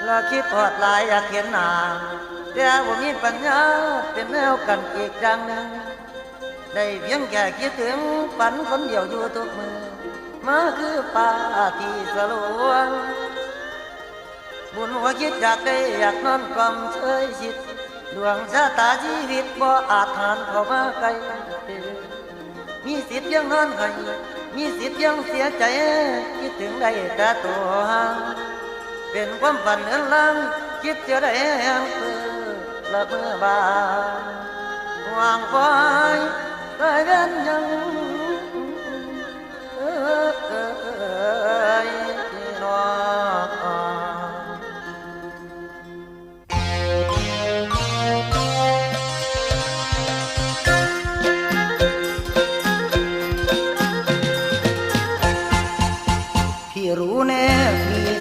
เราคิดทอดหลายอยากเห็นหน้าแต่ว่ามีปัญญาเป็นแนวกันอีกจังหนึ่งได้เพียงแค่คิดถึงฝันคนเดียวอยู่ทุกมือมาคือป่าที่สลวงบุญหัวคิดอยากได้อยากนอนกล่อมเชยชิดดวงชะตาชีวิตบ่อาจหันเข้ามาไกลมีสิทธิ์ยังนอนให้มีสิทธิ์ยังเสียใจคิดถึงได้แต่ตัวห่างเป็นความฝันเอินลางคิดจะได้แห่งเปื้อละเมื่อบานวางไว้ได้เดินยัง